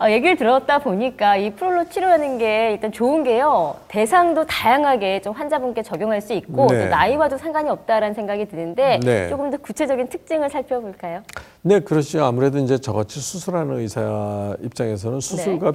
얘기를 들었다 보니까 이 프롤로 치료하는 게 일단 좋은 게요. 대상도 다양하게 좀 환자분께 적용할 수 있고 네. 또 나이와도 상관이 없다라는 생각이 드는데 네. 조금 더 구체적인 특징을 살펴볼까요? 네, 그렇죠. 아무래도 이제 저같이 수술하는 의사 입장에서는 수술과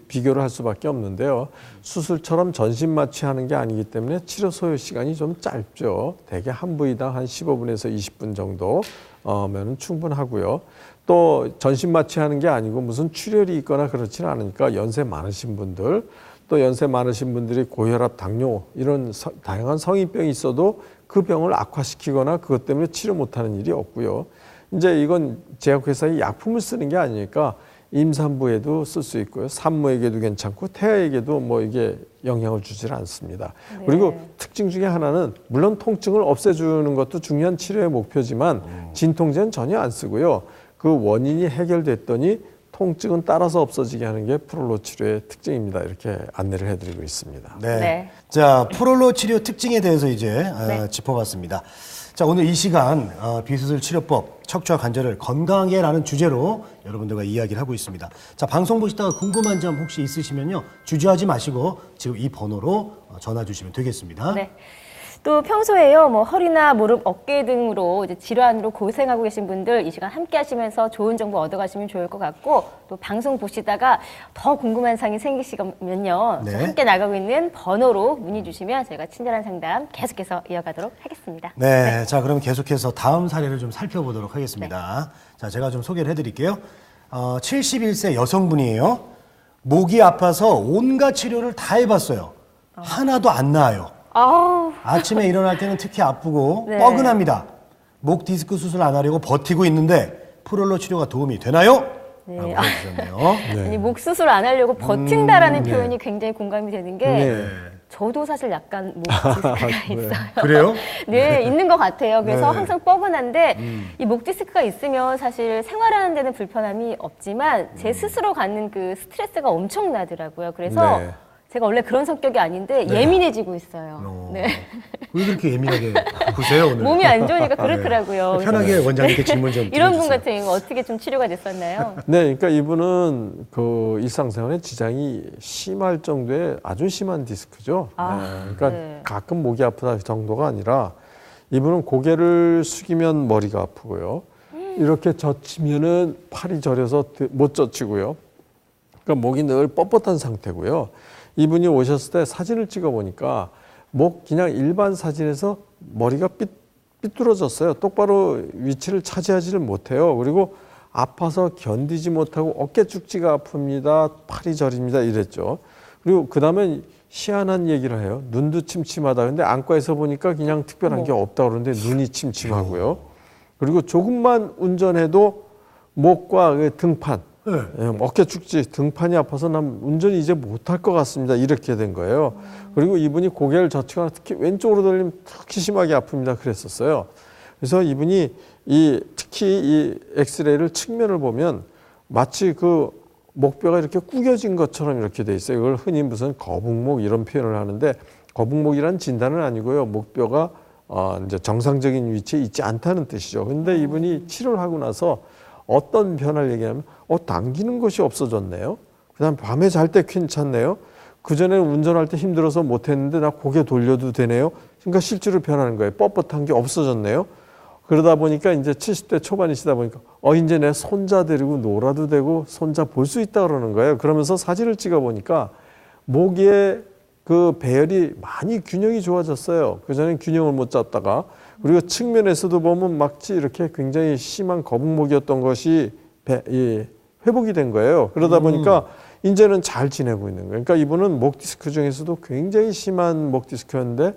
비교를 할 수밖에 없는데요. 수술처럼 전신 마취하는 게 아니기 때문에 치료 소요 시간이 좀 짧죠. 대개 한 부위당 한 15분에서 20분 정도면 충분하고요. 또 전신 마취하는 게 아니고 무슨 출혈이 있거나 그렇지는 않으니까 연세 많으신 분들 또 연세 많으신 분들이 고혈압, 당뇨 이런 다양한 성인병이 있어도 그 병을 악화시키거나 그것 때문에 치료 못하는 일이 없고요. 이제 이건 제약회사의 약품을 쓰는 게 아니니까 임산부에도 쓸 수 있고요. 산모에게도 괜찮고 태아에게도 뭐 이게 영향을 주질 않습니다. 네. 그리고 특징 중에 하나는 물론 통증을 없애주는 것도 중요한 치료의 목표지만 진통제는 전혀 안 쓰고요. 그 원인이 해결됐더니 통증은 따라서 없어지게 하는 게 프롤로 치료의 특징입니다. 이렇게 안내를 해드리고 있습니다. 네. 네. 자, 프롤로 치료 특징에 대해서 이제 네. 짚어봤습니다. 자, 오늘 이 시간 비수술 치료법, 척추와 관절을 건강하게라는 주제로 여러분들과 이야기를 하고 있습니다. 자, 방송 보시다가 궁금한 점 혹시 있으시면요, 주저하지 마시고 지금 이 번호로 전화 주시면 되겠습니다. 네. 또 평소에요, 뭐 허리나 무릎, 어깨 등으로 이제 질환으로 고생하고 계신 분들 이 시간 함께 하시면서 좋은 정보 얻어가시면 좋을 것 같고, 또 방송 보시다가 더 궁금한 사항이 생기시면요, 네. 함께 나가고 있는 번호로 문의 주시면 저희가 친절한 상담 계속해서 이어가도록 하겠습니다. 네, 자, 그럼 계속해서 다음 사례를 좀 살펴보도록 하겠습니다. 자, 제가 좀 소개를 해드릴게요. 71세 여성분이에요. 목이 아파서 온갖 치료를 다 해봤어요. 하나도 안 나아요. 아우, 아침에 일어날 때는 특히 아프고 네. 뻐근합니다. 목 디스크 수술 안 하려고 버티고 있는데 프롤로 치료가 도움이 되나요? 네. 라고 해주셨네요. 아니, 목 수술 안 하려고 버틴다라는 표현이 굉장히 공감이 되는 게 네. 저도 사실 약간 목 디스크가 있어요. 그래요? 네, 있는 것 같아요. 그래서 네. 항상 뻐근한데 이 목 디스크가 있으면 사실 생활하는 데는 불편함이 없지만 제 스스로 갖는 그 스트레스가 엄청나더라고요. 그래서 네. 제가 원래 그런 성격이 아닌데 예민해지고 있어요. 네. 왜 그렇게 예민하게 보세요 오늘? 몸이 안 좋으니까 그렇더라고요. 편하게 원장님께 질문 좀 이런 분 드려주세요. 같은 경우 어떻게 좀 치료가 됐었나요? 네, 그러니까 이분은 그 일상생활에 지장이 심할 정도의 아주 심한 디스크죠. 아, 네, 그러니까 네. 가끔 목이 아프다 정도가 아니라 이분은 고개를 숙이면 머리가 아프고요. 이렇게 젖히면은 팔이 저려서 못 젖히고요. 그러니까 목이 늘 뻣뻣한 상태고요. 이분이 오셨을 때 사진을 찍어 보니까 목 그냥 일반 사진에서 머리가 삐뚤어졌어요. 똑바로 위치를 차지하지를 못해요. 그리고 아파서 견디지 못하고 어깨 축지가 아픕니다. 팔이 저립니다. 이랬죠. 그리고 그 다음에 희한한 얘기를 해요. 눈도 침침하다. 근데 안과에서 보니까 그냥 특별한 게 없다 그러는데 눈이 침침하고요. 그리고 조금만 운전해도 목과 그 등판, 네. 어깨 축지, 등판이 아파서 난 운전이 이제 못할 것 같습니다. 이렇게 된 거예요. 그리고 이분이 고개를 젖히거나 특히 왼쪽으로 돌리면 특히 심하게 아픕니다. 그랬었어요. 그래서 이분이 특히 이 엑스레이를 측면을 보면 마치 그 목뼈가 이렇게 구겨진 것처럼 이렇게 돼 있어요. 이걸 흔히 무슨 거북목 이런 표현을 하는데 거북목이란 진단은 아니고요. 목뼈가 이제 정상적인 위치에 있지 않다는 뜻이죠. 근데 이분이 치료를 하고 나서 어떤 변화를 얘기하면 당기는 것이 없어졌네요. 그다음 밤에 잘 때 괜찮네요. 그전에 운전할 때 힘들어서 못했는데 나 고개 돌려도 되네요. 그러니까 실제로 변하는 거예요. 뻣뻣한 게 없어졌네요. 그러다 보니까 이제 70대 초반이시다 보니까 이제 내 손자 데리고 놀아도 되고 손자 볼 수 있다 그러는 거예요. 그러면서 사진을 찍어 보니까 목에 그 배열이 많이 균형이 좋아졌어요. 그전엔 균형을 못 잡다가 그리고 측면에서도 보면 마치 이렇게 굉장히 심한 거북목이었던 것이 회복이 된 거예요. 그러다 보니까 이제는 잘 지내고 있는 거예요. 그러니까 이분은 목 디스크 중에서도 굉장히 심한 목 디스크였는데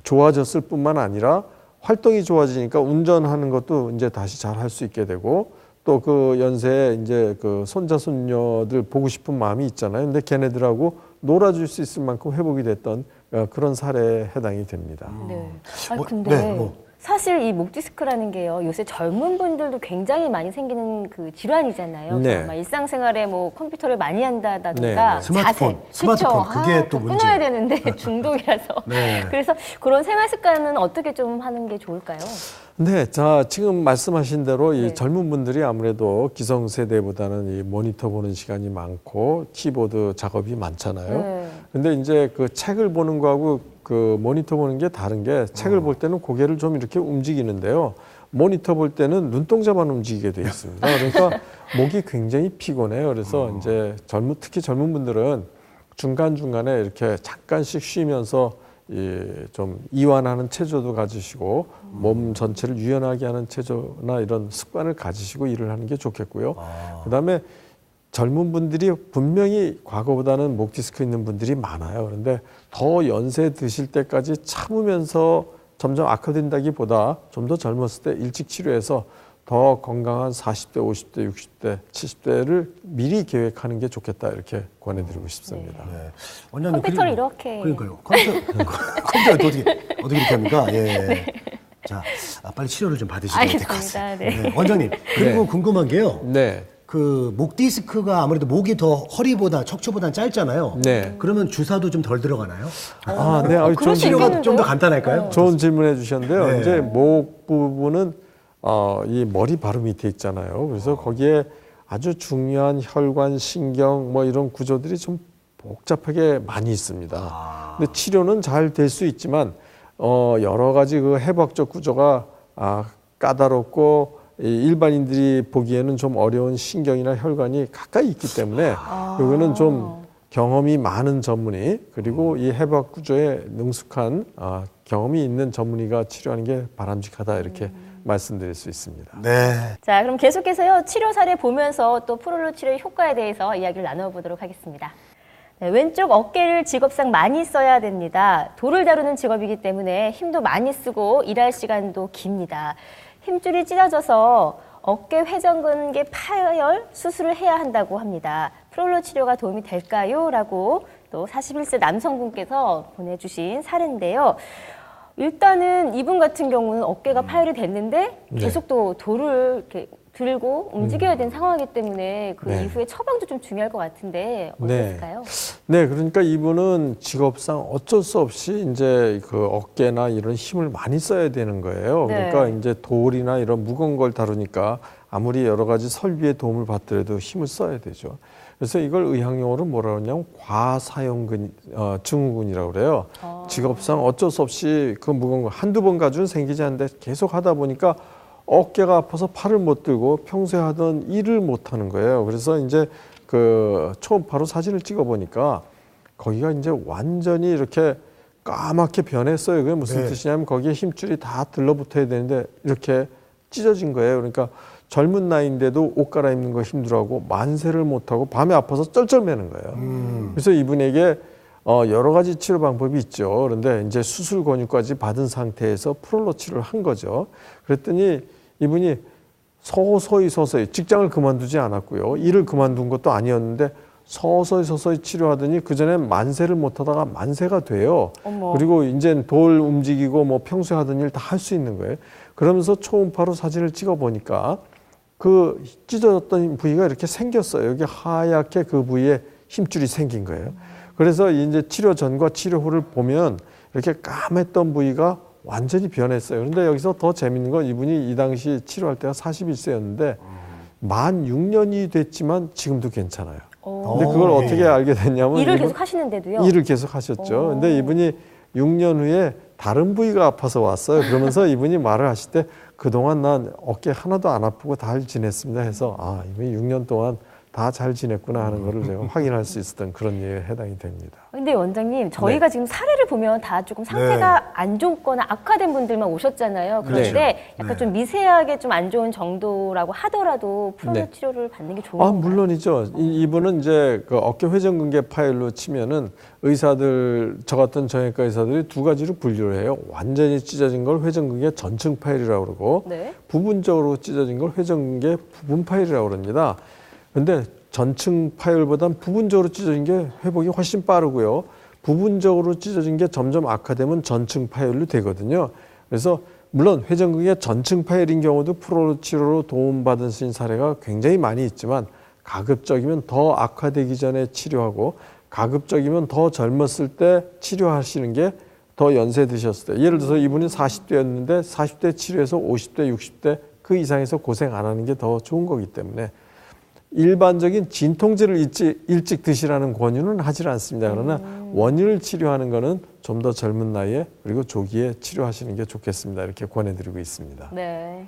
좋아졌을 뿐만 아니라 활동이 좋아지니까 운전하는 것도 이제 다시 잘 할 수 있게 되고 또 그 연세에 이제 그 손자 손녀들 보고 싶은 마음이 있잖아요. 근데 걔네들하고 놀아줄 수 있을 만큼 회복이 됐던 그런 사례에 해당이 됩니다. 네. 아 뭐, 근데 네, 사실 이 목 디스크라는 게요. 요새 젊은 분들도 굉장히 많이 생기는 그 질환이잖아요. 네. 정말 일상생활에 뭐 컴퓨터를 많이 한다든가 네. 스마트폰, 자세. 스마트폰, 그쵸? 그게 또 그거 문제예요. 끊어야 되는데 중독이라서. 네. 그래서 그런 생활 습관은 어떻게 좀 하는 게 좋을까요? 네, 자 지금 말씀하신 대로 네. 이 젊은 분들이 아무래도 기성세대보다는 이 모니터 보는 시간이 많고 키보드 작업이 많잖아요. 네. 근데 이제 그 책을 보는 거하고 그 모니터 보는 게 다른 게 책을 볼 때는 고개를 좀 이렇게 움직이는데요. 모니터 볼 때는 눈동자만 움직이게 돼 있습니다. 그러니까 목이 굉장히 피곤해요. 그래서 이제 특히 젊은 분들은 중간중간에 이렇게 잠깐씩 쉬면서 좀 이완하는 체조도 가지시고 몸 전체를 유연하게 하는 체조나 이런 습관을 가지시고 일을 하는 게 좋겠고요. 그다음에 젊은 분들이 분명히 과거보다는 목 디스크 있는 분들이 많아요. 그런데 더 연세 드실 때까지 참으면서 점점 악화된다기보다 좀 더 젊었을 때 일찍 치료해서 더 건강한 40대, 50대, 60대, 70대를 미리 계획하는 게 좋겠다 이렇게 권해드리고 싶습니다. 네. 원장님 컴퓨터를 이렇게. 그러니까요. 컴퓨터 어떻게 이렇게 합니까? 예. 자, 빨리 치료를 좀 받으셔야 될 것 같습니다. 알겠습니다. 네. 네. 원장님 그리고 네. 궁금한 게요. 네. 그 목 디스크가 아무래도 목이 더 허리보다 척추보다 짧잖아요. 네. 그러면 주사도 좀 덜 들어가나요? 네. 그럴 좋은 수 질문, 치료가 좀 더 간단할까요? 좋은 질문해 주셨는데요. 네. 이제 목 부분은 이 머리 바로 밑에 있잖아요. 그래서 거기에 아주 중요한 혈관, 신경 뭐 이런 구조들이 좀 복잡하게 많이 있습니다. 근데 치료는 잘 될 수 있지만 여러 가지 그 해부학적 구조가 까다롭고 일반인들이 보기에는 좀 어려운 신경이나 혈관이 가까이 있기 때문에 이거는 좀 경험이 많은 전문의 그리고 이 해부학 구조에 능숙한 경험이 있는 전문의가 치료하는 게 바람직하다 이렇게 말씀드릴 수 있습니다. 네. 자, 그럼 계속해서요. 치료 사례 보면서 또 프롤로 치료의 효과에 대해서 이야기를 나눠보도록 하겠습니다. 네, 왼쪽 어깨를 직업상 많이 써야 됩니다. 돌을 다루는 직업이기 때문에 힘도 많이 쓰고 일할 시간도 깁니다. 힘줄이 찢어져서 어깨 회전근개 파열 수술을 해야 한다고 합니다. 프롤로 치료가 도움이 될까요? 라고 또 41세 남성분께서 보내주신 사례인데요. 일단은 이분 같은 경우는 어깨가 파열이 됐는데 계속 또 돌을 이렇게 들고 움직여야 되는 상황이기 때문에 그 네. 이후에 처방도 좀 중요할 것 같은데 네. 어땠을까요? 네, 그러니까 이분은 직업상 어쩔 수 없이 이제 그 어깨나 이런 힘을 많이 써야 되는 거예요. 네. 그러니까 이제 돌이나 이런 무거운 걸 다루니까 아무리 여러 가지 설비의 도움을 받더라도 힘을 써야 되죠. 그래서 이걸 의학용어로 뭐라 그러냐면 과사용근 증후군이라고 그래요. 직업상 어쩔 수 없이 그 무거운 거 한두 번 가지고는 생기지 않는데 계속 하다 보니까 어깨가 아파서 팔을 못 들고 평소에 하던 일을 못 하는 거예요. 그래서 이제 그 초음파로 사진을 찍어 보니까 거기가 이제 완전히 이렇게 까맣게 변했어요. 그게 무슨 네. 뜻이냐면 거기에 힘줄이 다 들러붙어야 되는데 이렇게 찢어진 거예요. 그러니까 젊은 나이인데도 옷 갈아입는 거 힘들어하고 만세를 못하고 밤에 아파서 쩔쩔매는 거예요. 그래서 이분에게 여러 가지 치료 방법이 있죠. 그런데 이제 수술 권유까지 받은 상태에서 프롤로 치료를 한 거죠. 그랬더니 이분이 서서히 직장을 그만두지 않았고요. 일을 그만둔 것도 아니었는데 서서히 치료하더니 그전에 만세를 못하다가 만세가 돼요. 어머. 그리고 이제 돌 움직이고 뭐 평소에 하던 일 다 할 수 있는 거예요. 그러면서 초음파로 사진을 찍어 보니까 그 찢어졌던 부위가 이렇게 생겼어요. 여기 하얗게 그 부위에 힘줄이 생긴 거예요. 그래서 이제 치료 전과 치료 후를 보면 이렇게 까맸던 부위가 완전히 변했어요. 그런데 여기서 더 재밌는 건 이분이 이 당시 치료할 때가 41세였는데 만 6년이 됐지만 지금도 괜찮아요. 근데 그걸 오, 어떻게 예. 알게 됐냐면 일을 이분- 계속 하시는데도요? 일을 계속 하셨죠. 근데 이분이 6년 후에 다른 부위가 아파서 왔어요. 그러면서 이분이 말을 하실 때 그동안 난 어깨 하나도 안 아프고 잘 지냈습니다 해서 이분이 6년 동안 다 잘 지냈구나 하는 거를 제가 확인할 수 있었던 그런 예에 해당이 됩니다. 근데 원장님, 저희가 지금 사례를 보면 다 조금 상태가 안 좋거나 악화된 분들만 오셨잖아요. 그런데 그렇죠. 약간 네. 좀 미세하게 좀 안 좋은 정도라고 하더라도 프롤로 네. 치료를 받는 게 좋은 건가요? 물론이죠. 이분은 이제 그 어깨 회전근개 파열로 치면은 의사들, 저 같은 정형외과 의사들이 두 가지로 분류를 해요. 완전히 찢어진 걸 회전근개 전층 파열이라고 그러고 네. 부분적으로 찢어진 걸 회전근개 부분 파열이라고 그럽니다. 근데 전층 파열보단 부분적으로 찢어진 게 회복이 훨씬 빠르고요. 부분적으로 찢어진 게 점점 악화되면 전층 파열로 되거든요. 그래서 물론 회전근개 전층 파열인 경우도 프롤로 치료로 도움받으신 사례가 굉장히 많이 있지만 가급적이면 더 악화되기 전에 치료하고 가급적이면 더 젊었을 때 치료하시는 게 더 연세 드셨을 때 예를 들어서 이분이 40대였는데 40대 치료해서 50대, 60대 그 이상에서 고생 안 하는 게 더 좋은 거기 때문에 일반적인 진통제를 일찍 드시라는 권유는 하질 않습니다. 그러나 원인을 치료하는 거는 좀 더 젊은 나이에 그리고 조기에 치료하시는 게 좋겠습니다. 이렇게 권해드리고 있습니다. 네.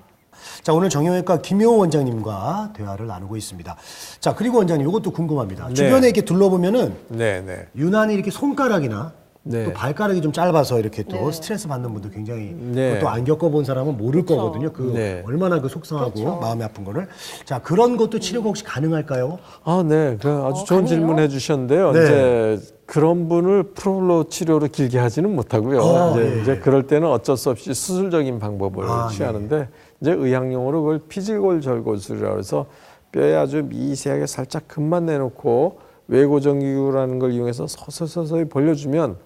자, 오늘 정형외과 김효 원장님과 대화를 나누고 있습니다. 자, 그리고 원장님 이것도 궁금합니다. 네. 주변에 이렇게 둘러보면은 네. 유난히 이렇게 손가락이나 네. 또 발가락이 좀 짧아서 이렇게 또 네. 스트레스 받는 분도 굉장히 네. 그것도 안 겪어본 사람은 모를 그렇죠. 거거든요. 그 네. 얼마나 그 속상하고 그렇죠. 마음이 아픈 거를. 자, 그런 것도 치료가 혹시 가능할까요? 아, 네. 그 아주 좋은 가능해요? 질문 해주셨는데요. 네. 이제 그런 분을 프롤로 치료로 길게 하지는 못하고요. 예. 이제 그럴 때는 어쩔 수 없이 수술적인 방법을 취하는데 이제 의학용어로 그걸 피질골 절골술이라고 해서 뼈에 아주 미세하게 살짝 금만 내놓고 외고정기구라는 걸 이용해서 서서히 벌려주면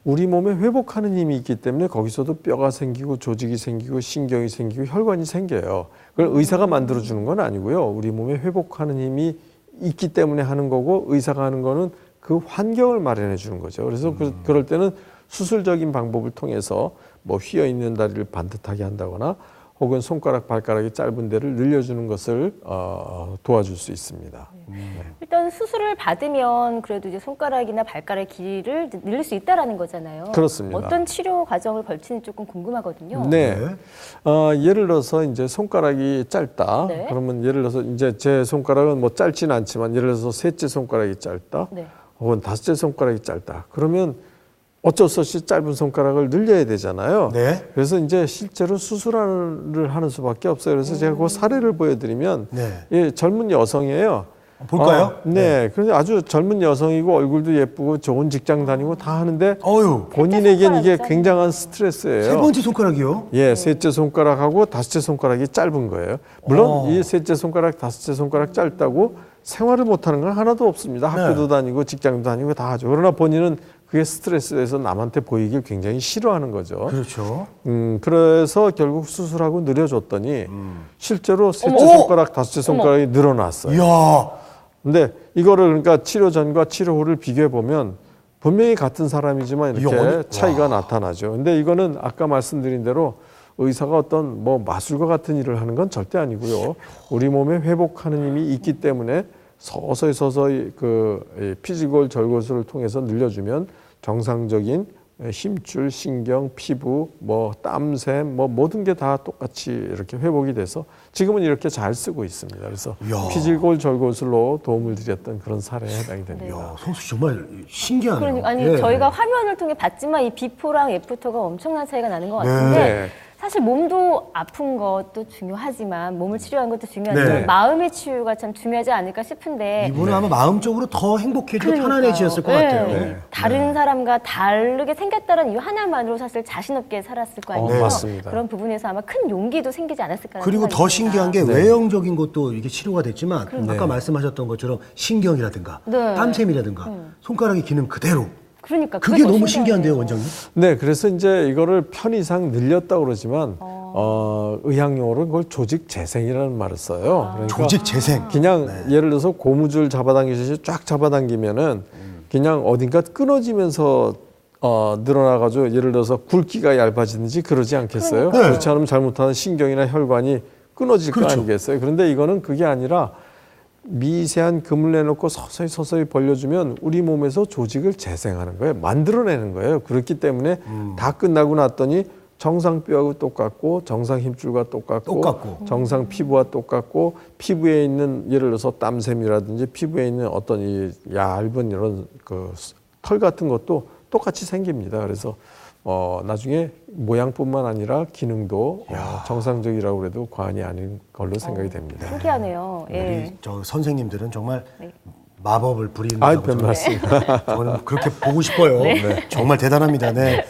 우리 몸에 회복하는 힘이 있기 때문에 거기서도 뼈가 생기고 조직이 생기고 신경이 생기고 혈관이 생겨요. 그걸 의사가 만들어주는 건 아니고요. 우리 몸에 회복하는 힘이 있기 때문에 하는 거고 의사가 하는 거는 그 환경을 마련해 주는 거죠. 그래서 그럴 때는 수술적인 방법을 통해서 뭐 휘어 있는 다리를 반듯하게 한다거나 혹은 손가락, 발가락이 짧은 데를 늘려주는 것을 도와줄 수 있습니다. 일단 수술을 받으면 그래도 이제 손가락이나 발가락 길이를 늘릴 수 있다라는 거잖아요. 그렇습니다. 어떤 치료 과정을 걸치는지 조금 궁금하거든요. 네. 예를 들어서 이제 손가락이 짧다. 네. 그러면 예를 들어서 이제 제 손가락은 뭐 짧지는 않지만 예를 들어서 셋째 손가락이 짧다. 네. 혹은 다섯째 손가락이 짧다. 그러면 어쩔 수 없이 짧은 손가락을 늘려야 되잖아요. 네. 그래서 이제 실제로 수술을 하는 수밖에 없어요. 그래서 제가 그 사례를 보여드리면 네. 예, 젊은 여성이에요. 볼까요? 네. 그런데 아주 젊은 여성이고 얼굴도 예쁘고 좋은 직장 다니고 다 하는데 어유. 본인에겐 이게 손가락이 굉장한 스트레스예요. 세 번째 손가락이요? 예, 셋째 손가락하고 다섯째 손가락이 짧은 거예요. 물론 이 셋째 손가락, 다섯째 손가락 짧다고 생활을 못하는 건 하나도 없습니다. 학교도 다니고 직장도 다니고 다 하죠. 그러나 본인은 그게 스트레스에서 남한테 보이길 굉장히 싫어하는 거죠. 그렇죠. 그래서 결국 수술하고 늘려줬더니 실제로 셋째 어머. 손가락, 다섯째 손가락이 늘어났어요. 이야. 근데 이거를 그러니까 치료 전과 치료 후를 비교해 보면 분명히 같은 사람이지만 이렇게 이야, 차이가 나타나죠. 근데 이거는 아까 말씀드린 대로 의사가 어떤 뭐 마술과 같은 일을 하는 건 절대 아니고요. 우리 몸에 회복하는 힘이 있기 때문에 서서히 그 피지골 절골술을 통해서 늘려주면 정상적인 힘줄, 신경, 피부, 뭐 땀샘, 뭐 모든 게 다 똑같이 이렇게 회복이 돼서 지금은 이렇게 잘 쓰고 있습니다. 그래서 이야. 피질골 절골술로 도움을 드렸던 그런 사례에 해당이 됩니다. 이야, 성수 정말 신기하네요. 그러니까 아니 예. 저희가 화면을 통해 봤지만 이 비포랑 애프터가 엄청난 차이가 나는 것 같은데 네. 사실 몸도 아픈 것도 중요하지만 몸을 치료하는 것도 중요하지만 네. 마음의 치유가 참 중요하지 않을까 싶은데 이분은 아마 마음적으로 더 행복해지고 그러니까요. 편안해지셨을 것 네. 같아요. 네. 다른 사람과 다르게 생겼다는 이유 하나만으로 사실 자신 없게 살았을 거 아니에요. 맞습니다. 그런 부분에서 아마 큰 용기도 생기지 않았을까. 그리고 더 신기한 게 네. 외형적인 것도 이게 치료가 됐지만 아까 말씀하셨던 것처럼 신경이라든가 네. 땀샘이라든가 손가락의 기능 그대로 그러니까 그게 더 너무 신기하네요. 신기한데요, 원장님? 네, 그래서 이제 이거를 편의상 늘렸다 그러지만 의학용어로 그걸 조직 재생이라는 말을 써요. 그러니까 조직 재생. 그냥 예를 들어서 고무줄 잡아당기듯이 쫙 잡아당기면은 그냥 어딘가 끊어지면서 늘어나가지고 예를 들어서 굵기가 얇아지든지 그러지 않겠어요? 네. 그렇지 않으면 잘못하면 신경이나 혈관이 끊어질 거 그렇죠. 아니겠어요? 그런데 이거는 그게 아니라 미세한 금을 내놓고 서서히 벌려주면 우리 몸에서 조직을 재생하는 거예요. 만들어내는 거예요. 그렇기 때문에 다 끝나고 났더니 정상 뼈하고 똑같고 정상 힘줄과 똑같고 정상 피부와 똑같고 피부에 있는 예를 들어서 땀샘이라든지 피부에 있는 어떤 이 얇은 이런 그 털 같은 것도 똑같이 생깁니다. 그래서 나중에 모양뿐만 아니라 기능도 정상적이라고 해도 과언이 아닌 걸로 생각이 됩니다. 신기하네요. 예. 우리 저 선생님들은 정말 네. 마법을 부리는 아이, 별 말씀. 저는 그렇게 보고 싶어요. 네. 정말 대단합니다. 네.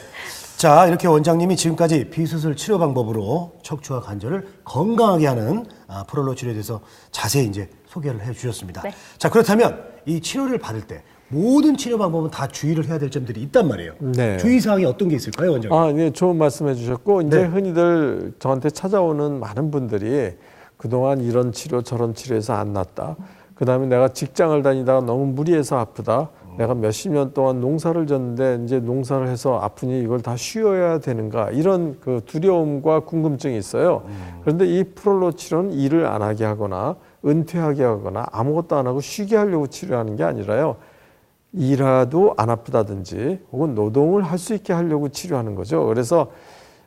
자, 이렇게 원장님이 지금까지 비수술 치료 방법으로 척추와 관절을 건강하게 하는 프롤로 치료에 대해서 자세히 이제 소개를 해 주셨습니다. 네. 자, 그렇다면 이 치료를 받을 때 모든 치료 방법은 다 주의를 해야 될 점들이 있단 말이에요. 네. 주의사항이 어떤 게 있을까요, 원장님? 네, 좋은 말씀 해주셨고 이제 네. 흔히들 저한테 찾아오는 많은 분들이 그동안 이런 치료 저런 치료해서 안 낫다. 그다음에 내가 직장을 다니다가 너무 무리해서 아프다. 내가 몇십 년 동안 농사를 졌는데 이제 농사를 해서 아프니 이걸 다 쉬어야 되는가 이런 그 두려움과 궁금증이 있어요. 그런데 이 프롤로 치료는 일을 안 하게 하거나 은퇴하게 하거나 아무것도 안 하고 쉬게 하려고 치료하는 게 아니라요. 일하도 안 아프다든지 혹은 노동을 할 수 있게 하려고 치료하는 거죠. 그래서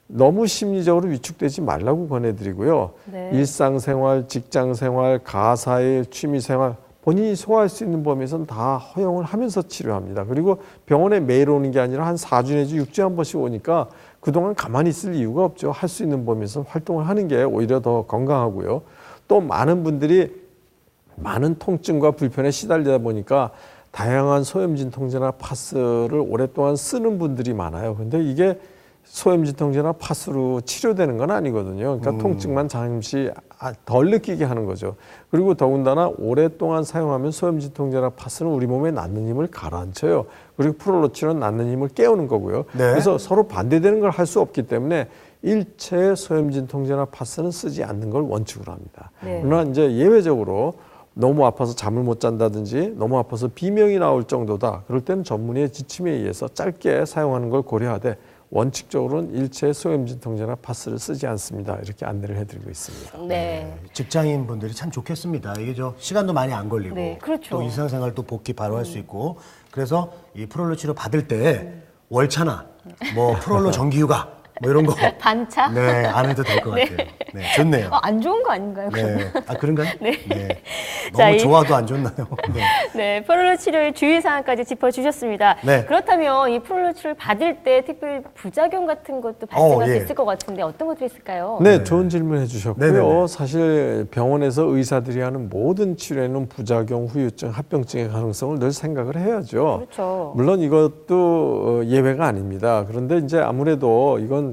너무 심리적으로 위축되지 말라고 권해드리고요. 네. 일상생활, 직장생활, 가사일, 취미생활 본인이 소화할 수 있는 범위에서는 다 허용을 하면서 치료합니다. 그리고 병원에 매일 오는 게 아니라 한 4주 내지 6주에 한 번씩 오니까 그동안 가만히 있을 이유가 없죠. 할 수 있는 범위에서 활동을 하는 게 오히려 더 건강하고요. 또 많은 분들이 많은 통증과 불편에 시달리다 보니까 다양한 소염진통제나 파스를 오랫동안 쓰는 분들이 많아요. 근데 이게 소염진통제나 파스로 치료되는 건 아니거든요. 그러니까 통증만 잠시 덜 느끼게 하는 거죠. 그리고 더군다나 오랫동안 사용하면 소염진통제나 파스는 우리 몸에 낫는 힘을 가라앉혀요. 그리고 프롤로치는 낫는 힘을 깨우는 거고요. 네. 그래서 서로 반대되는 걸 할 수 없기 때문에 일체 소염진통제나 파스는 쓰지 않는 걸 원칙으로 합니다. 네. 그러나 이제 예외적으로 너무 아파서 잠을 못 잔다든지 너무 아파서 비명이 나올 정도다. 그럴 때는 전문의의 지침에 의해서 짧게 사용하는 걸 고려하되 원칙적으로는 일체 소염진통제나 파스를 쓰지 않습니다. 이렇게 안내를 해드리고 있습니다. 네. 직장인 분들이 참 좋겠습니다. 이게 시간도 많이 안 걸리고 네, 그렇죠. 또 일상생활도 복귀 바로 할 수 있고 그래서 이 프롤로 치료 받을 때 월차나 뭐 프롤로 정기휴가 뭐 이런 거 반차? 네, 안 해도 될 것 같아요. 네, 좋네요. 안 좋은 거 아닌가요? 네, 아 그런가요? 네. 너무 자, 좋아도 안 좋나요? 네. 네, 프롤로 치료의 주의사항까지 짚어주셨습니다. 네. 그렇다면 이 프롤로 치료를 받을 때 특별히 부작용 같은 것도 발생할 수 예. 있을 것 같은데 어떤 것들이 있을까요? 네, 좋은 질문 해주셨고요. 네네네. 사실 병원에서 의사들이 하는 모든 치료에는 부작용, 후유증, 합병증의 가능성을 늘 생각을 해야죠. 그렇죠. 물론 이것도 예외가 아닙니다. 그런데 이제 아무래도 이건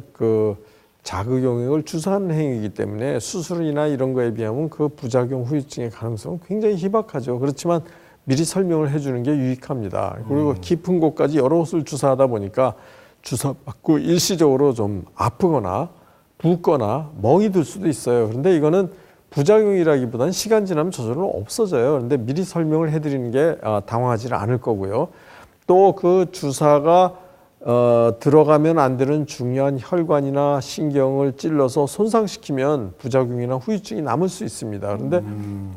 자극용액을 주사하는 행위이기 때문에 수술이나 이런 거에 비하면 그 부작용, 후유증의 가능성은 굉장히 희박하죠. 그렇지만 미리 설명을 해주는 게 유익합니다. 그리고 깊은 곳까지 여러 곳을 주사하다 보니까 주사 맞고 일시적으로 좀 아프거나 붓거나 멍이 들 수도 있어요. 그런데 이거는 부작용이라기보다는 시간 지나면 저절로 없어져요. 그런데 미리 설명을 해드리는 게 당황하지는 않을 거고요. 또 그 주사가 들어가면 안 되는 중요한 혈관이나 신경을 찔러서 손상시키면 부작용이나 후유증이 남을 수 있습니다. 그런데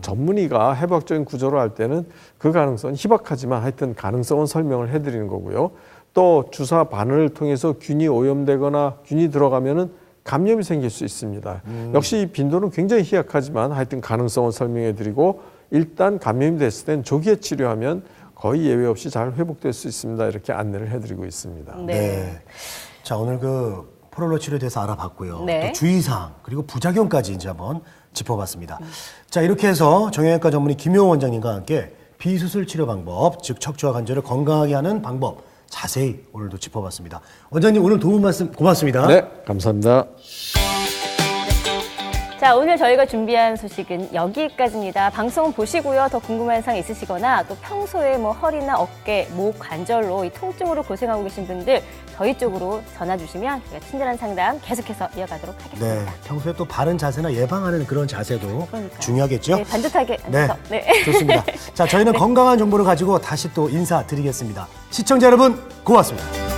전문의가 해부학적인 구조를 할 때는 그 가능성은 희박하지만 하여튼 가능성은 설명을 해드리는 거고요. 또 주사 바늘을 통해서 균이 오염되거나 균이 들어가면은 감염이 생길 수 있습니다. 역시 이 빈도는 굉장히 희약하지만 하여튼 가능성은 설명해드리고 일단 감염이 됐을 땐 조기에 치료하면 거의 예외 없이 잘 회복될 수 있습니다. 이렇게 안내를 해드리고 있습니다. 네. 자, 오늘 프롤로 치료에 대해서 알아봤고요. 네. 또 주의사항 그리고 부작용까지 이제 한번 짚어봤습니다. 자, 이렇게 해서 정형외과 전문의 김효 원장님과 함께 비수술 치료 방법, 즉 척추와 관절을 건강하게 하는 방법 자세히 오늘도 짚어봤습니다. 원장님 오늘 도움 말씀 고맙습니다. 네, 감사합니다. 자, 오늘 저희가 준비한 소식은 여기까지입니다. 방송 보시고요. 더 궁금한 사항 있으시거나 또 평소에 허리나 어깨, 목 관절로 이 통증으로 고생하고 계신 분들 저희 쪽으로 전화 주시면 저희가 친절한 상담 계속해서 이어가도록 네, 하겠습니다. 평소에 또 바른 자세나 예방하는 그런 자세도 그러니까요. 중요하겠죠? 네, 반듯하게 앉아서. 네. 좋습니다. 자, 저희는 건강한 정보를 가지고 다시 또 인사드리겠습니다. 시청자 여러분, 고맙습니다.